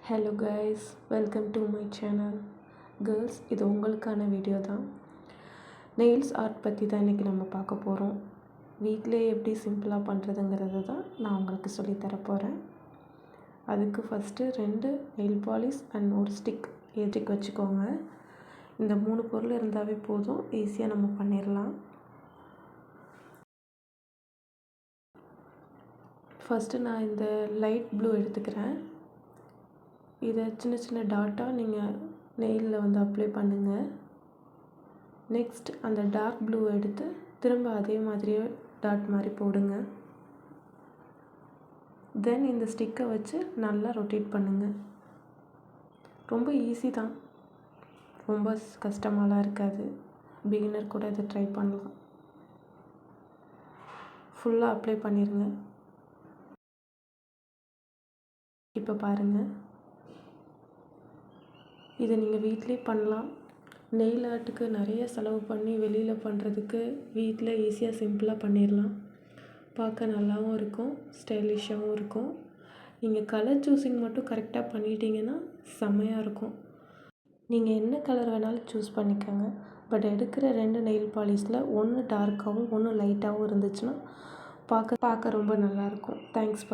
Hello guys, welcome to my channel. Girls, இது உங்களுக்கான video தான். நெயில்ஸ் ஆர்ட் பற்றி தான் இன்றைக்கி நம்ம பார்க்க போகிறோம். வீட்டிலே எப்படி சிம்பிளாக பண்ணுறதுங்கிறது தான் நான் உங்களுக்கு சொல்லித்தர போகிறேன். அதுக்கு ஃபஸ்ட்டு 2 நெயில் பாலிஷ் அண்ட் ஒரு ஸ்டிக் வச்சுக்கோங்க. இந்த 3 பொருள் இருந்தாவே போதும், ஈஸியாக நம்ம பண்ணிடலாம். ஃபஸ்ட்டு நான் இந்த லைட் ப்ளூ எடுத்துக்கிறேன். இதை சின்ன சின்ன டாட்டாக நீங்கள் நெயிலில் வந்து அப்ளை பண்ணுங்கள். நெக்ஸ்ட் அந்த டார்க் ப்ளூ எடுத்து திரும்ப அதே மாதிரியே டாட் மாதிரி போடுங்க. தென் இந்த ஸ்டிக்கை வச்சு நல்லா ரொட்டேட் பண்ணுங்கள். ரொம்ப ஈஸி தான், ரொம்ப கஷ்டமாலாம் இருக்காது. பிகினர் கூட இதை ட்ரை பண்ணலாம். ஃபுல்லாக அப்ளை பண்ணிடுங்க. இப்போ பாருங்கள், இதை நீங்கள் வீட்டிலே பண்ணலாம். நெயில் ஆர்ட்டுக்கு நிறைய செலவு பண்ணி வெளியில் பண்ணுறதுக்கு வீட்டில் ஈஸியாக சிம்பிளாக பண்ணிடலாம். பார்க்க நல்லாவும் இருக்கும், ஸ்டைலிஷாகவும் இருக்கும். நீங்கள் கலர் சூஸிங் மட்டும் கரெக்டாக பண்ணிட்டீங்கன்னா செம்மையாக இருக்கும். நீங்கள் என்ன கலர் வேணாலும் சூஸ் பண்ணிக்கோங்க. பட் எடுக்கிற 2 நெயில் பாலிஷில் ஒன்று டார்க்காகவும் ஒன்று லைட்டாகவும் இருந்துச்சுன்னா பார்க்க ரொம்ப நல்லாயிருக்கும். தேங்க்ஸ்.